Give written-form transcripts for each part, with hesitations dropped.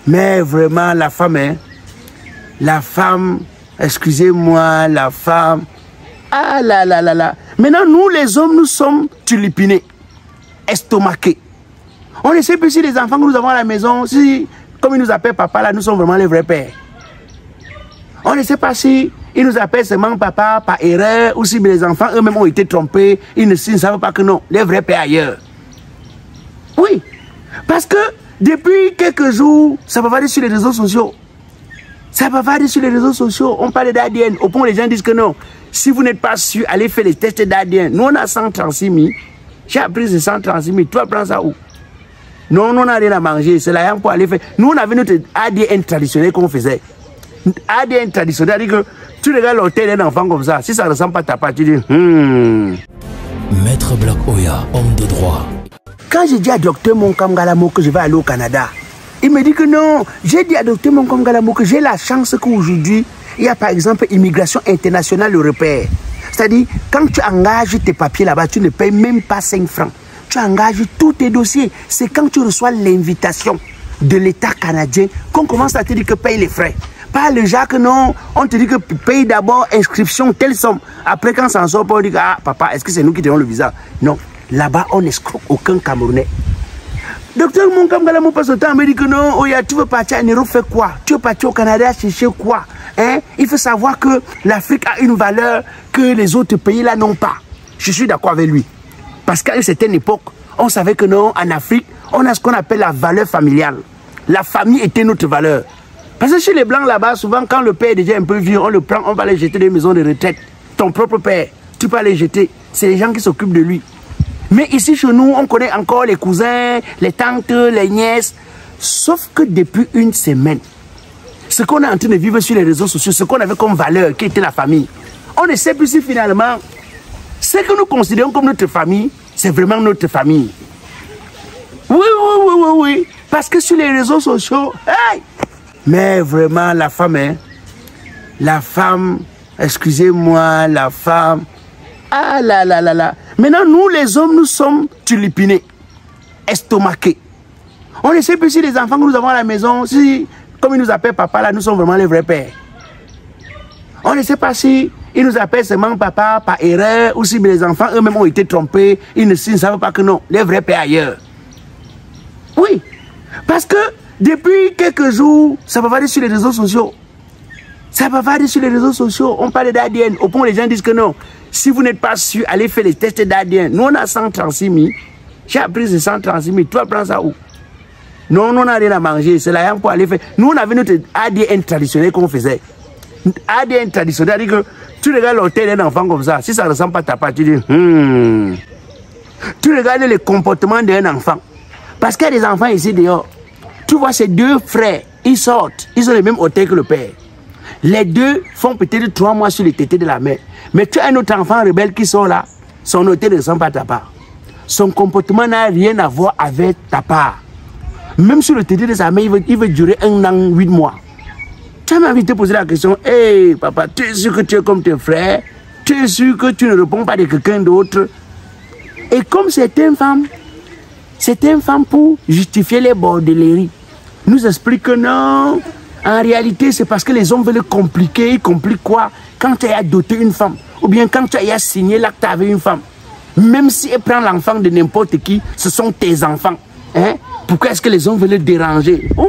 Mais vraiment, la femme, hein, la femme, excusez-moi, la femme. Ah là là là là. Maintenant, nous, les hommes, nous sommes tulipinés, estomaqués. On ne sait plus si les enfants que nous avons à la maison, si, comme ils nous appellent papa, là, nous sommes vraiment les vrais pères. On ne sait pas si ils nous appellent seulement papa par erreur ou si les enfants eux-mêmes ont été trompés. Ils ne savent pas que non, les vrais pères ailleurs. Oui, parce que depuis quelques jours, ça va aller sur les réseaux sociaux. Ça va aller sur les réseaux sociaux. On parle d'ADN. Au point où les gens disent que non, si vous n'êtes pas sûr, allez faire les tests d'ADN. Nous, on a 136 000. J'ai appris ces 136 000. Toi, prends ça où? Non, on n'a rien à manger. C'est là pour aller faire. Nous, on avait notre ADN traditionnel qu'on faisait. ADN traditionnel, c'est-à-dire que tu regardes l'hôtel d'un enfant comme ça. Si ça ne ressemble pas à ta part, tu dis Maître Black Oya, homme de droit. Quand j'ai dit à Dr Monkam Galamo que je vais aller au Canada, il me dit que non. J'ai dit à Dr Monkam Galamo que j'ai la chance qu'aujourd'hui, il y a par exemple immigration internationale européenne. C'est-à-dire, quand tu engages tes papiers là-bas, tu ne payes même pas 5 francs. Tu engages tous tes dossiers. C'est quand tu reçois l'invitation de l'État canadien qu'on commence à te dire que paye les frais. Pas le genre que non, on te dit que paye d'abord inscription, telle somme. Après, quand ça en sort, on dit que, ah, papa, est-ce que c'est nous qui donnons le visa? Non, là-bas, on n'escroque aucun Camerounais. Docteur Monkam Galamo passe le temps, me dit que non, oh, tu veux partir à Europe, faire quoi? Tu veux partir au Canada, chercher quoi? Hein? Il faut savoir que l'Afrique a une valeur que les autres pays là n'ont pas. Je suis d'accord avec lui. Parce qu'à une certaine époque, on savait que non, en Afrique, on a ce qu'on appelle la valeur familiale. La famille était notre valeur. Parce que chez les Blancs là-bas, souvent, quand le père est déjà un peu vieux, on le prend, on va les jeter dans les maisons de retraite. Ton propre père, tu peux les jeter. C'est les gens qui s'occupent de lui. Mais ici, chez nous, on connaît encore les cousins, les tantes, les nièces. Sauf que depuis une semaine, ce qu'on est en train de vivre sur les réseaux sociaux, ce qu'on avait comme valeur, qui était la famille, on ne sait plus si finalement, ce que nous considérons comme notre famille, c'est vraiment notre famille. Oui. Parce que sur les réseaux sociaux, hey! Mais vraiment, la femme, hein, la femme, excusez-moi, la femme. Ah là là là là. Maintenant, nous, les hommes, nous sommes tulipinés, estomaqués. On ne sait plus si les enfants que nous avons à la maison, si, comme ils nous appellent papa, là, nous sommes vraiment les vrais pères. On ne sait pas si ils nous appellent seulement papa par erreur ou si les enfants eux-mêmes ont été trompés. Ils ne savent pas que non, les vrais pères ailleurs. Oui, parce que depuis quelques jours, ça va aller sur les réseaux sociaux. Ça va aller sur les réseaux sociaux. On parle d'ADN. Au point où les gens disent que non, si vous n'êtes pas sûr, allez faire les tests d'ADN. Nous, on a 136 000. J'ai appris ces 136 000. Toi, prends ça où? Non, on n'a rien à manger. C'est là pour aller faire. Nous, on avait notre ADN traditionnel qu'on faisait. ADN traditionnel, c'est-à-dire que tu regardes l'hôtel d'un enfant comme ça. Si ça ne ressemble pas à ta part, tu dis Tu regardes le comportement d'un enfant. Parce qu'il y a des enfants ici dehors. Tu vois ces deux frères, ils sortent. Ils ont le même hôtel que le père. Les deux font peut-être 3 mois sur les tétés de la mère. Mais tu as un autre enfant rebelle qui sort là. Son hôtel ne ressemble pas à ta part. Son comportement n'a rien à voir avec ta part. Même sur le tété de sa mère, il veut durer 1 an, 8 mois. Tu as même envie de te poser la question, hey papa, tu es sûr que tu es comme tes frères? Tu es sûr que tu ne réponds pas de quelqu'un d'autre? Et comme certaines femmes pour justifier les bordelleries, nous expliquent que non, en réalité c'est parce que les hommes veulent compliquer. Ils compliquent quoi? Quand tu as adopté une femme, ou bien quand tu as signé l'acte avec une femme, même si elle prend l'enfant de n'importe qui, ce sont tes enfants. Hein? Pourquoi est-ce que les hommes veulent le déranger? Vous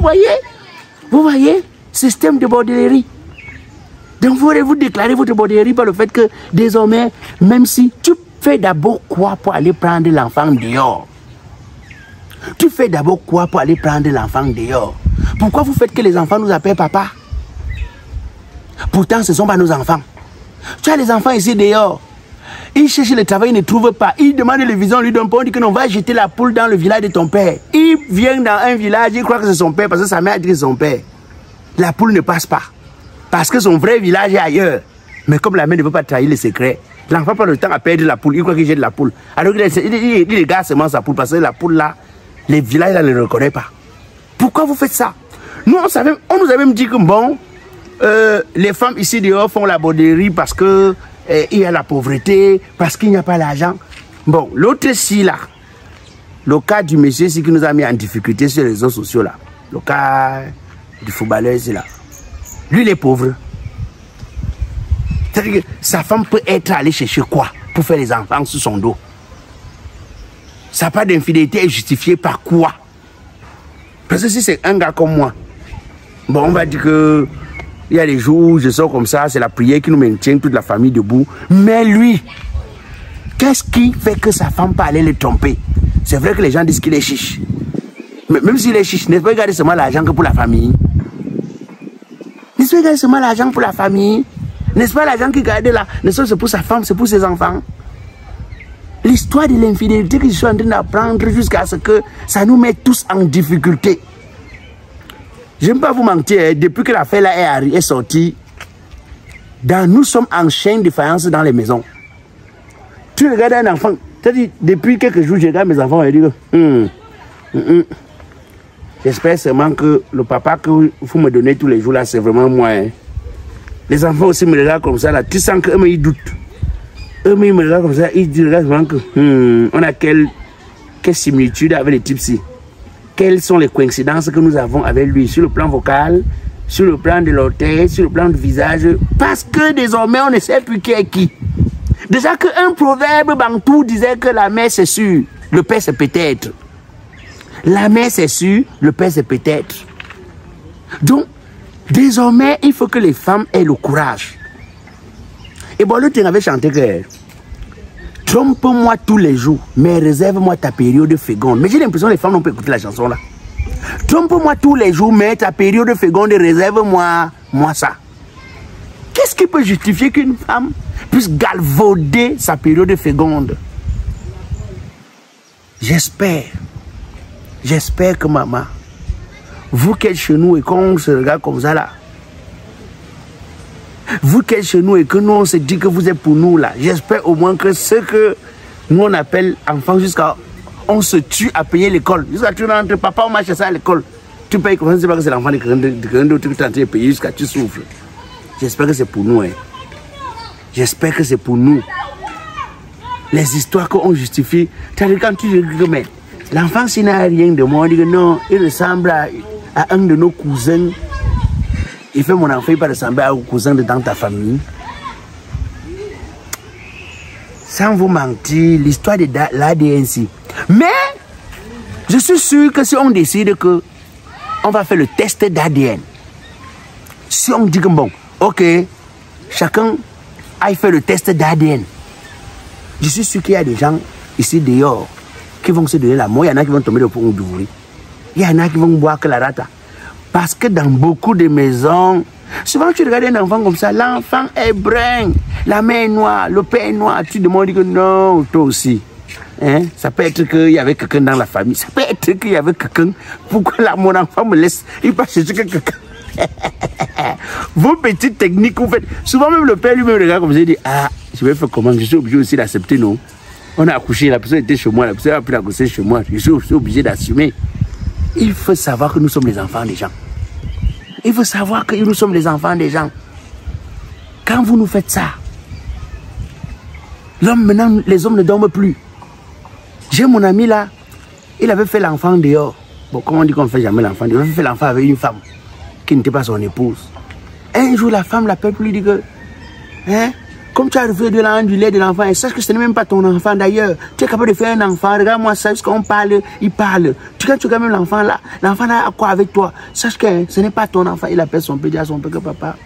voyez? Système de bordellerie. Donc vous déclarer votre bordellerie par le fait que désormais, même si tu fais d'abord quoi pour aller prendre l'enfant dehors? Tu fais d'abord quoi pour aller prendre l'enfant dehors? Pourquoi vous faites que les enfants nous appellent papa? Pourtant, ce ne sont pas nos enfants. Tu as les enfants ici dehors. Ils cherchent le travail, ils ne trouvent pas. Ils demandent le visa, on lui donne pas. On dit que non, va jeter la poule dans le village de ton père. Il vient dans un village, il croit que c'est son père parce que sa mère a dit que c'est son père. La poule ne passe pas. Parce que son vrai village est ailleurs. Mais comme la mère ne veut pas trahir les secrets, l'enfant prend le temps à perdre la poule. Il croit qu'il jette la poule. Alors il regarde seulement sa poule parce que la poule là, les villages là ne le reconnaissent pas. Pourquoi vous faites ça? Nous, on nous a même dit que bon, les femmes ici dehors font la bordellerie parce que il y a la pauvreté, parce qu'il n'y a pas l'argent. Bon, l'autre ci là, le cas du monsieur ici qui nous a mis en difficulté sur les réseaux sociaux là, le cas du footballeur, c'est là. Lui, il est pauvre. C'est-à-dire que sa femme peut être allée chercher quoi pour faire les enfants sous son dos. Sa part d'infidélité est justifiée par quoi? Parce que si c'est un gars comme moi, bon, on va dire que il y a des jours où je sors comme ça, c'est la prière qui nous maintient toute la famille debout. Mais lui, qu'est-ce qui fait que sa femme peut aller le tromper? C'est vrai que les gens disent qu'il est chiche. Mais même s'il est chiche, n'est-ce pas garder seulement l'argent que pour la famille? N'est-ce pas garder seulement l'argent pour la famille? N'est-ce pas l'argent qu'il garde là? N'est-ce pas c'est pour sa femme, c'est pour ses enfants? L'histoire de l'infidélité que je suis en train d'apprendre jusqu'à ce que ça nous met tous en difficulté. Je ne vais pas vous mentir, depuis que l'affaire là est sortie, nous sommes en chaîne de faïence dans les maisons. Tu regardes un enfant, c'est-à-dire depuis quelques jours, je regarde mes enfants et je dis j'espère seulement que le papa que vous me donnez tous les jours là, c'est vraiment moi. Hein. Les enfants aussi me regardent comme ça là, tu sens qu'eux ils doutent. Eux ils me regardent comme ça, ils disent vraiment que on a quelle similitude avec les types-ci. Quelles sont les coïncidences que nous avons avec lui sur le plan vocal, sur le plan de l'orteil, sur le plan du visage. Parce que désormais, on ne sait plus qui est qui. Déjà qu'un proverbe bantou disait que la mère c'est sûr, le père c'est peut-être. La mère c'est sûr, le père c'est peut-être. Donc, désormais, il faut que les femmes aient le courage. Et bon, l'autre avait chanté que trompe-moi tous les jours, mais réserve-moi ta période féconde. Mais j'ai l'impression que les femmes n'ont pas écouté la chanson là. Trompe-moi tous les jours, mais ta période féconde, réserve-moi ça. Qu'est-ce qui peut justifier qu'une femme puisse galvauder sa période féconde? J'espère que maman, vous qui êtes chez nous et qu'on se regarde comme ça là, vous qui êtes chez nous et que nous on se dit que vous êtes pour nous là, j'espère au moins que ce que nous on appelle enfants jusqu'à on se tue à payer l'école. Jusqu'à tu rentres, papa on m'a acheté ça à l'école. Tu payes comme ça, c'est pas que c'est l'enfant de quelqu'un d'autre que tu es en train de payer jusqu'à tu souffres. J'espère que c'est pour nous. Hein. J'espère que c'est pour nous. Les histoires qu'on justifie. C'est-à-dire quand tu dis que mais l'enfant s'il n'a rien de moi, on dit que non, il ressemble à un de nos cousins. Il fait mon enfant, il peut ressembler au cousin de dans ta famille. Sans vous mentir, l'histoire de l'ADN. Mais, je suis sûr que si on décide que on va faire le test d'ADN, si on dit que bon, ok, chacun aille faire le test d'ADN, je suis sûr qu'il y a des gens ici dehors qui vont se donner la mort. Il y en a qui vont tomber de pont d'ouvrir. Il y en a qui vont boire que la rata. Parce que dans beaucoup de maisons, souvent tu regardes un enfant comme ça, l'enfant est brun, la mère est noire, le père est noir, tu demandes que non, toi aussi. Hein? Ça peut être qu'il y avait quelqu'un dans la famille, ça peut être qu'il y avait quelqu'un, pourquoi mon enfant me laisse, il passe chez quelqu'un. Vos petites techniques que vous faites, souvent même le père lui-même regarde comme ça, il dit, ah, je vais faire comment, je suis obligé aussi d'accepter, non? On a accouché, la personne était chez moi, la personne a pu accoucher chez moi, je suis obligé d'assumer. Il faut savoir que nous sommes les enfants des gens. Il faut savoir que nous sommes les enfants des gens. Quand vous nous faites ça, l'homme maintenant, les hommes ne dorment plus. J'ai mon ami là, il avait fait l'enfant dehors. Bon, comment on dit qu'on ne fait jamais l'enfant? Il avait fait l'enfant avec une femme qui n'était pas son épouse. Un jour, la femme l'appelle pour lui dire que, hein, comme tu as refait de l'an du lait de l'enfant, et sache que ce n'est même pas ton enfant d'ailleurs. Tu es capable de faire un enfant, regarde-moi ça, qu'on parle, il parle. Quand tu regardes même l'enfant là a quoi avec toi? Sache que ce n'est pas ton enfant. Il appelle son père, dit à son père que papa,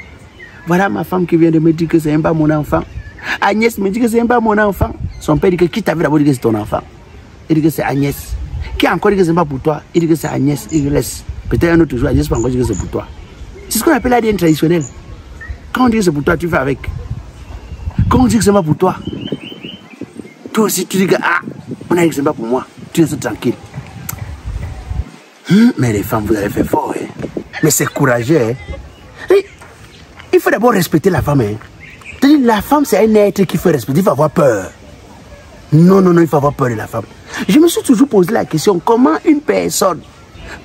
voilà ma femme qui vient de me dire que ce n'est pas mon enfant. Agnès me dit que ce n'est pas mon enfant. Son père dit que qui t'avait d'abord dit que c'est ton enfant? Il dit que c'est Agnès. Qui a encore dit que ce n'est pas pour toi? Il dit que c'est Agnès, il laisse. Peut-être un autre jour, Agnès peut encore dire que c'est pour toi. C'est ce qu'on appelle l'ADN traditionnel. Quand on dit que c'est pour toi, tu fais avec. Quand on dit que ce n'est pas pour toi, toi aussi tu dis que ah, on a dit que ce n'est pas pour moi, tu restes tranquille. Mais les femmes, vous avez fait fort. Hein? Mais c'est courageux. Hein? Il faut d'abord respecter la femme. Hein? La femme, c'est un être qu'il faut respecter, il faut avoir peur. Non, non, non, il faut avoir peur de la femme. Je me suis toujours posé la question, comment une personne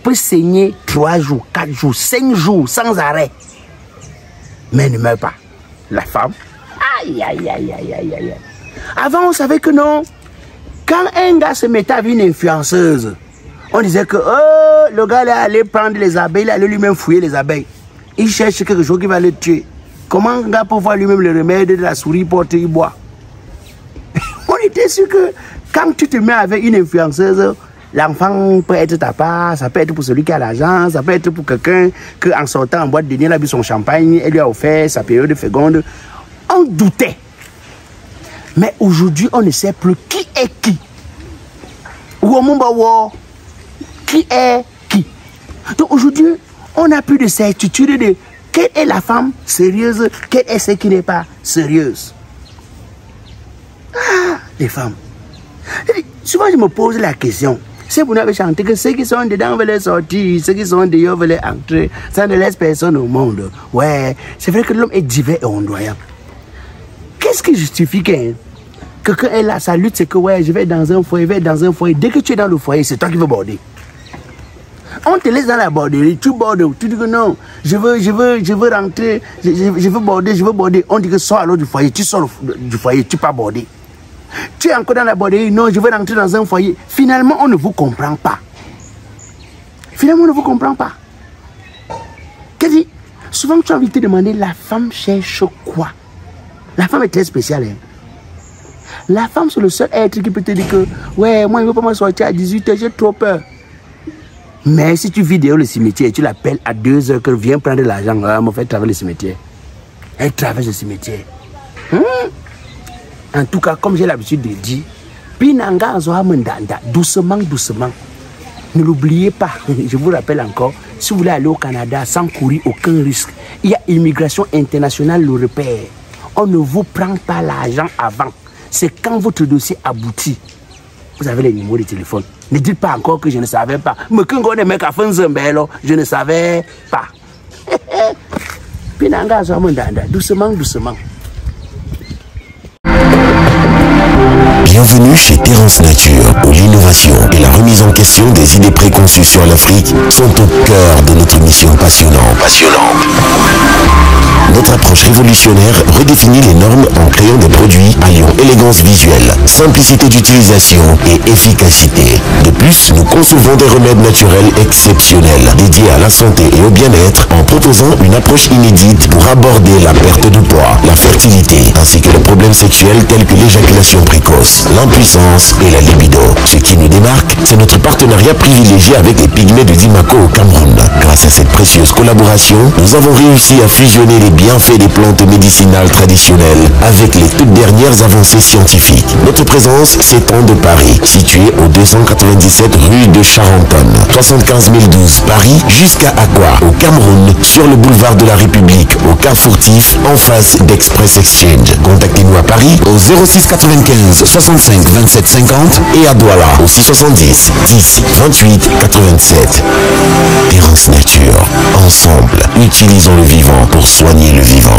peut saigner 3 jours, 4 jours, 5 jours sans arrêt, mais ne meurt pas? La femme. Aïe, aïe, aïe, aïe, aïe, aïe. Avant, on savait que non. Quand un gars se mettait avec une influenceuse, On disait que oh, le gars est allé prendre les abeilles, il allait lui-même fouiller les abeilles. Il cherche quelque chose qui va le tuer. Comment un gars peut voir lui-même le remède de la souris porte, il boit? On était sûr que quand tu te mets avec une influenceuse, l'enfant peut être ta part, ça peut être pour celui qui a l'argent, ça peut être pour quelqu'un qui en sortant en boîte de nuit, il a bu son champagne, elle lui a offert sa période de féconde. On doutait. Mais aujourd'hui, on ne sait plus qui est qui. Qui est qui. Donc aujourd'hui, on n'a plus de certitude de quelle est la femme sérieuse, quelle est celle qui n'est pas sérieuse. Ah, les femmes. Souvent, je me pose la question. Si vous n'avez chanté que ceux qui sont dedans veulent sortir, ceux qui sont dehors veulent entrer, ça ne laisse personne au monde. Ouais, c'est vrai que l'homme est divers et ondoyant. Qu'est-ce qui justifie que quelqu'un est là, sa lutte, c'est que ouais, je vais dans un foyer, je vais dans un foyer. Dès que tu es dans le foyer, c'est toi qui veux border. On te laisse dans la borderie, tu bordes, tu dis que non, je veux rentrer, je veux border. On dit que sors alors du foyer, tu sors du foyer, tu pas border. Tu es encore dans la borderie, non, je veux rentrer dans un foyer. Finalement, on ne vous comprend pas. Finalement, on ne vous comprend pas. Qu'est-ce que dit? Souvent, tu as envie de te demander, la femme cherche quoi? La femme est très spéciale. Hein? La femme, c'est le seul être qui peut te dire que, ouais, moi, je ne veux pas me sortir à 18h, j'ai trop peur. Mais si tu vis dehors le cimetière et tu l'appelles à 2h que viens prendre l'argent, elle me fait traverser le cimetière. Elle traverse le cimetière. En tout cas, comme j'ai l'habitude de dire, Pinanga Zohamendanda, doucement, doucement. Ne l'oubliez pas, je vous rappelle encore, si vous voulez aller au Canada sans courir aucun risque, il y a immigration internationale le repère. On ne vous prend pas l'argent avant. C'est quand votre dossier aboutit. Vous avez les numéros de téléphone. Ne dites pas encore que je ne savais pas. Mais quand on est mec à fin je ne savais pas. Pinanga Zohamendanda, doucement, doucement. Bienvenue chez Terrance Nature, où l'innovation et la remise en question des idées préconçues sur l'Afrique sont au cœur de notre mission passionnante. Notre approche révolutionnaire redéfinit les normes en créant des produits alliant élégance visuelle, simplicité d'utilisation et efficacité. De plus, nous concevons des remèdes naturels exceptionnels dédiés à la santé et au bien-être en proposant une approche inédite pour aborder la perte de poids, la fertilité, ainsi que les problèmes sexuels tels que l'éjaculation précoce, l'impuissance et la libido. Ce qui nous démarque, c'est notre partenariat privilégié avec les pygmées de Dimako au Cameroun. Grâce à cette précieuse collaboration, nous avons réussi à fusionner les bienfaits des plantes médicinales traditionnelles avec les toutes dernières avancées scientifiques. Notre présence s'étend de Paris, situé au 297 rue de Charentonne, 75 012 Paris, jusqu'à Akwa, au Cameroun, sur le boulevard de la République, au Cap Furtif, en face d'Express Exchange. Contactez-nous à Paris au 06 95 65 27 50 et à Douala au 670 10 28 87. Terrance Nature. Ensemble, utilisons le vivant pour soigner le vivant.